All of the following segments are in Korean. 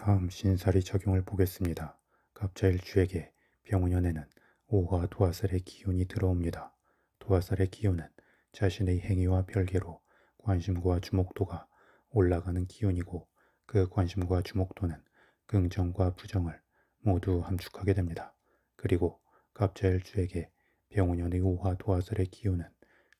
다음 신사리 적용을 보겠습니다. 갑자일주에게 병원연에는 오화 도화살의 기운이 들어옵니다. 도화살의 기운은 자신의 행위와 별개로 관심과 주목도가 올라가는 기운이고 그 관심과 주목도는 긍정과 부정을 모두 함축하게 됩니다. 그리고 갑자일주에게 병원연의 오화 도화살의 기운은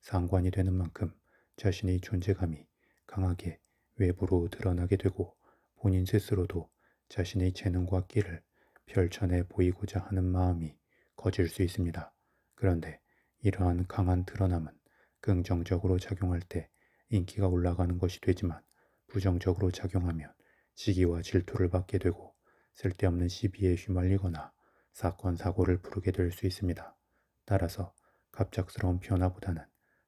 상관이 되는 만큼 자신의 존재감이 강하게 외부로 드러나게 되고 본인 스스로도 자신의 재능과 끼를 펼쳐내 보이고자 하는 마음이 커질 수 있습니다. 그런데 이러한 강한 드러남은 긍정적으로 작용할 때 인기가 올라가는 것이 되지만 부정적으로 작용하면 시기와 질투를 받게 되고 쓸데없는 시비에 휘말리거나 사건, 사고를 부르게 될 수 있습니다. 따라서 갑작스러운 변화보다는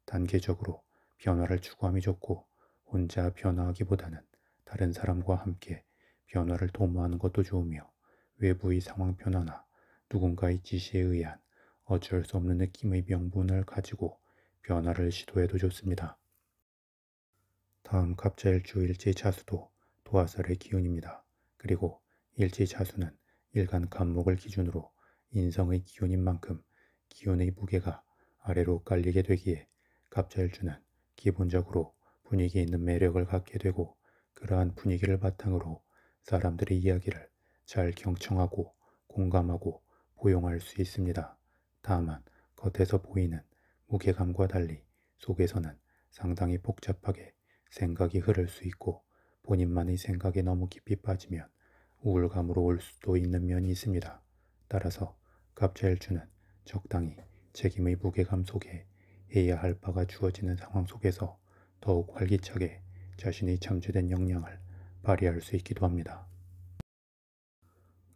단계적으로 변화를 추구함이 좋고 혼자 변화하기보다는 다른 사람과 함께 변화를 도모하는 것도 좋으며 외부의 상황 변화나 누군가의 지시에 의한 어쩔 수 없는 느낌의 명분을 가지고 변화를 시도해도 좋습니다. 다음 갑자일주 일지자수도 도화살의 기운입니다. 그리고 일지자수는 일간 간목을 기준으로 인성의 기운인 만큼 기운의 무게가 아래로 깔리게 되기에 갑자일주는 기본적으로 분위기 있는 매력을 갖게 되고 그러한 분위기를 바탕으로 사람들의 이야기를 잘 경청하고 공감하고 포용할 수 있습니다. 다만 겉에서 보이는 무게감과 달리 속에서는 상당히 복잡하게 생각이 흐를 수 있고 본인만의 생각에 너무 깊이 빠지면 우울감으로 올 수도 있는 면이 있습니다. 따라서 갑자일주는 적당히 책임의 무게감 속에 해야 할 바가 주어지는 상황 속에서 더욱 활기차게 자신의 잠재된 역량을 발휘할 수 있기도 합니다.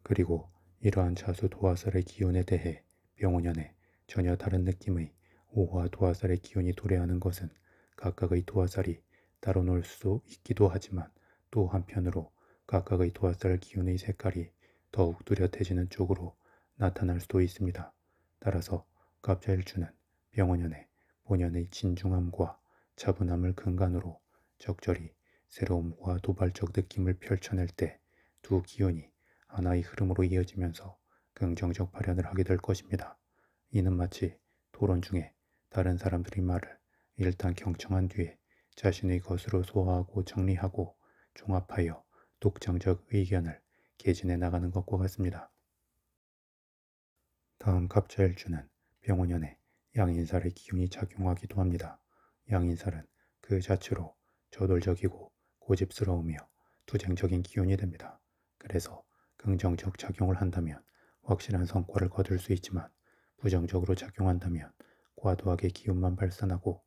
그리고 이러한 자수 도화살의 기운에 대해 병원연에 전혀 다른 느낌의 오화 도화살의 기운이 도래하는 것은 각각의 도화살이 따로 놀 수 있기도 하지만 또 한편으로 각각의 도화살 기운의 색깔이 더욱 뚜렷해지는 쪽으로 나타날 수도 있습니다. 따라서 갑자일주는 병원연에 본연의 진중함과 차분함을 근간으로 적절히 새로움과 도발적 느낌을 펼쳐낼 때 두 기운이 하나의 흐름으로 이어지면서 긍정적 발현을 하게 될 것입니다. 이는 마치 토론 중에 다른 사람들의 말을 일단 경청한 뒤에 자신의 것으로 소화하고 정리하고 종합하여 독창적 의견을 개진해 나가는 것과 같습니다. 다음 갑자일주는 병원연에 양인살의 기운이 작용하기도 합니다. 양인살은 그 자체로 저돌적이고 고집스러우며 투쟁적인 기운이 됩니다. 그래서 긍정적 작용을 한다면 확실한 성과를 거둘 수 있지만 부정적으로 작용한다면 과도하게 기운만 발산하고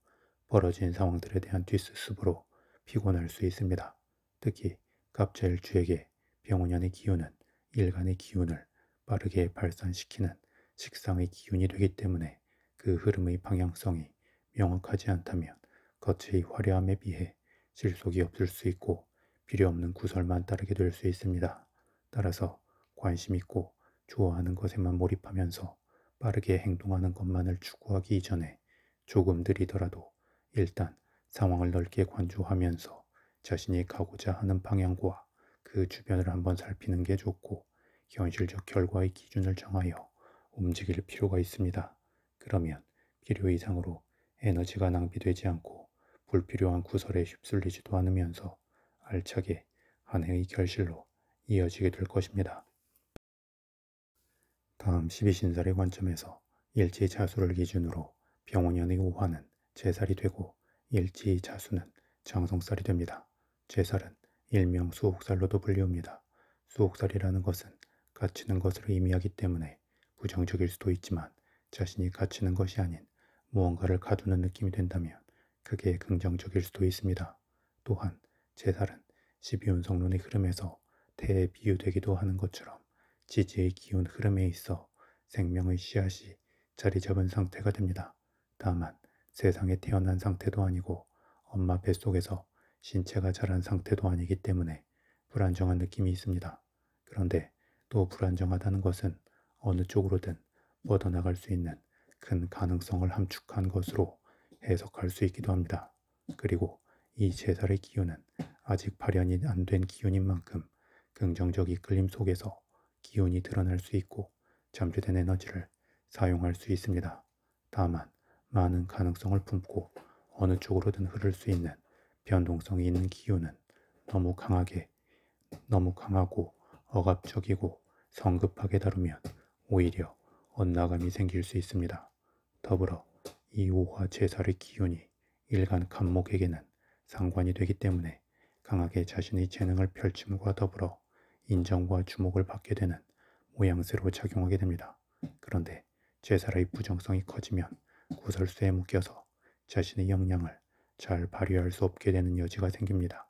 벌어진 상황들에 대한 뒷수습으로 피곤할 수 있습니다. 특히 갑자일주에게 병원연의 기운은 일간의 기운을 빠르게 발산시키는 식상의 기운이 되기 때문에 그 흐름의 방향성이 명확하지 않다면 겉의 화려함에 비해 실속이 없을 수 있고 필요 없는 구설만 따르게 될 수 있습니다. 따라서 관심 있고 좋아하는 것에만 몰입하면서 빠르게 행동하는 것만을 추구하기 이전에 조금 느리더라도 일단 상황을 넓게 관조하면서 자신이 가고자 하는 방향과 그 주변을 한번 살피는 게 좋고 현실적 결과의 기준을 정하여 움직일 필요가 있습니다. 그러면 필요 이상으로 에너지가 낭비되지 않고 불필요한 구설에 휩쓸리지도 않으면서 알차게 한 해의 결실로 이어지게 될 것입니다. 다음 12신살의 관점에서 일지자수를 기준으로 병원연의 오화는 제살이 되고 일지자수는 장성살이 됩니다. 제살은 일명 수옥살로도 불리웁니다. 수옥살이라는 것은 갇히는 것을 의미하기 때문에 부정적일 수도 있지만 자신이 갇히는 것이 아닌 무언가를 가두는 느낌이 된다면 그게 긍정적일 수도 있습니다. 또한 제살은 12운성론의 흐름에서 태에 비유되기도 하는 것처럼 지지의 기운 흐름에 있어 생명의 씨앗이 자리 잡은 상태가 됩니다. 다만 세상에 태어난 상태도 아니고 엄마 뱃속에서 신체가 자란 상태도 아니기 때문에 불안정한 느낌이 있습니다. 그런데 또 불안정하다는 것은 어느 쪽으로든 뻗어나갈 수 있는 큰 가능성을 함축한 것으로 해석할 수 있기도 합니다. 그리고 이 제살의 기운은 아직 발현이 안 된 기운인 만큼 긍정적 이끌림 속에서 기운이 드러날 수 있고 잠재된 에너지를 사용할 수 있습니다. 다만 많은 가능성을 품고 어느 쪽으로든 흐를 수 있는 변동성이 있는 기운은 너무 강하고 억압적이고 성급하게 다루면 오히려 엇나감이 생길 수 있습니다. 더불어 이 오화 제살의 기운이 일간 간목에게는 상관이 되기 때문에 강하게 자신의 재능을 펼침과 더불어 인정과 주목을 받게 되는 모양새로 작용하게 됩니다. 그런데 제살의 부정성이 커지면 구설수에 묶여서 자신의 역량을 잘 발휘할 수 없게 되는 여지가 생깁니다.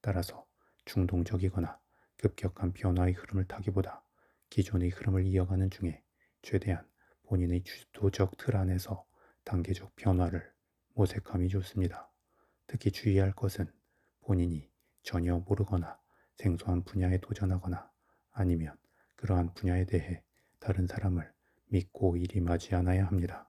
따라서 충동적이거나 급격한 변화의 흐름을 타기보다 기존의 흐름을 이어가는 중에 최대한 본인의 주도적 틀 안에서 단계적 변화를 모색함이 좋습니다. 특히 주의할 것은 본인이 전혀 모르거나 생소한 분야에 도전하거나 아니면 그러한 분야에 대해 다른 사람을 믿고 일임하지 않아야 합니다.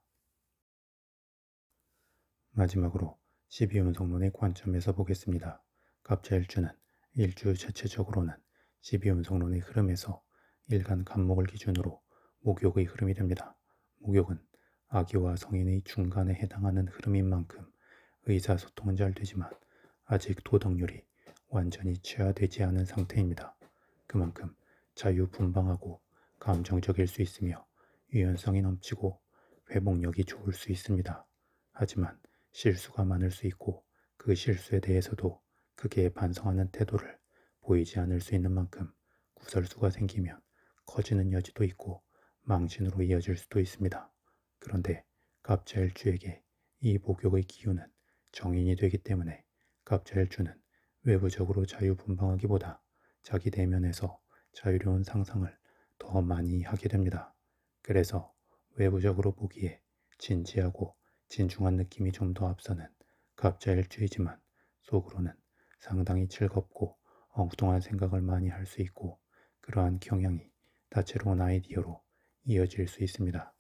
마지막으로 12운송론의 관점에서 보겠습니다. 갑자일주는 일주 자체적으로는 12운송론의 흐름에서 일간 간목을 기준으로 목욕의 흐름이 됩니다. 목욕은 아기와 성인의 중간에 해당하는 흐름인 만큼 의사소통은 잘 되지만 아직 도덕률이 완전히 취하되지 않은 상태입니다. 그만큼 자유분방하고 감정적일 수 있으며 유연성이 넘치고 회복력이 좋을 수 있습니다. 하지만 실수가 많을 수 있고 그 실수에 대해서도 크게 반성하는 태도를 보이지 않을 수 있는 만큼 구설수가 생기면 커지는 여지도 있고 망신으로 이어질 수도 있습니다. 그런데 갑자일주에게 이 목욕의 기운은 정인이 되기 때문에 갑자일주는 외부적으로 자유분방하기보다 자기 내면에서 자유로운 상상을 더 많이 하게 됩니다. 그래서 외부적으로 보기에 진지하고 진중한 느낌이 좀 더 앞서는 갑자일주이지만 속으로는 상당히 즐겁고 엉뚱한 생각을 많이 할 수 있고 그러한 경향이 다채로운 아이디어로 이어질 수 있습니다.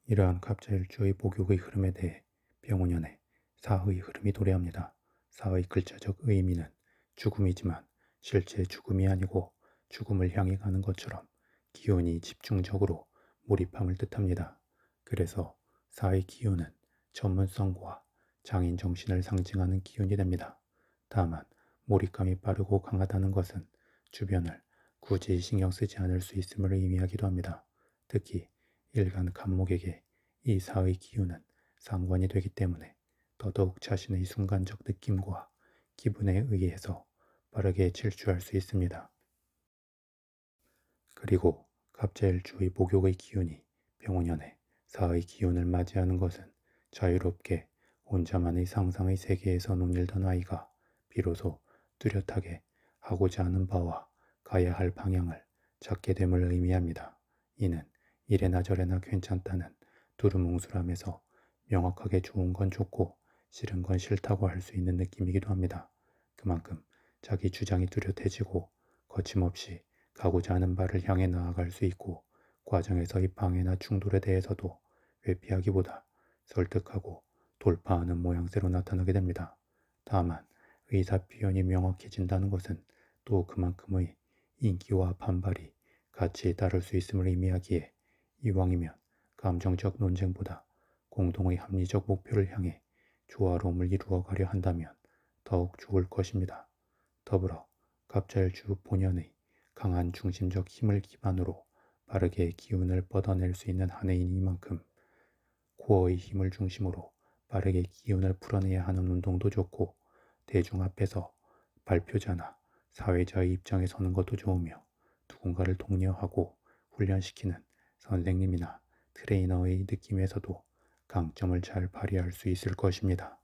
이러한 갑자일주의 목욕의 흐름에 대해 병원연의 사의 흐름이 도래합니다. 사의 글자적 의미는 죽음이지만 실제 죽음이 아니고 죽음을 향해 가는 것처럼 기운이 집중적으로 몰입함을 뜻합니다. 그래서 사의 기운은 전문성과 장인 정신을 상징하는 기운이 됩니다. 다만 몰입감이 빠르고 강하다는 것은 주변을 굳이 신경 쓰지 않을 수 있음을 의미하기도 합니다. 특히 일간 간목에게 이 사의 기운은 상관이 되기 때문에 더더욱 자신의 순간적 느낌과 기분에 의해서 빠르게 질주할 수 있습니다. 그리고 갑자일주의 목욕의 기운이 병원연의 사의 기운을 맞이하는 것은 자유롭게 혼자만의 상상의 세계에서 논일던 아이가 비로소 뚜렷하게 하고자 하는 바와 가야 할 방향을 찾게 됨을 의미합니다. 이는 이래나 저래나 괜찮다는 두루뭉술함에서 명확하게 좋은 건 좋고 싫은 건 싫다고 할 수 있는 느낌이기도 합니다. 그만큼 자기 주장이 뚜렷해지고 거침없이 가고자 하는 바를 향해 나아갈 수 있고 과정에서의 방해나 충돌에 대해서도 회피하기보다 설득하고 돌파하는 모양새로 나타나게 됩니다. 다만 의사표현이 명확해진다는 것은 또 그만큼의 인기와 반발이 같이 따를 수 있음을 의미하기에 이왕이면 감정적 논쟁보다 공동의 합리적 목표를 향해 조화로움을 이루어가려 한다면 더욱 좋을 것입니다. 더불어 갑자일주 본연의 강한 중심적 힘을 기반으로 빠르게 기운을 뻗어낼 수 있는 한 해이니만큼 코어의 힘을 중심으로 빠르게 기운을 풀어내야 하는 운동도 좋고 대중 앞에서 발표자나 사회자의 입장에 서는 것도 좋으며 누군가를 독려하고 훈련시키는 선생님이나 트레이너의 느낌에서도 강점을 잘 발휘할 수 있을 것입니다.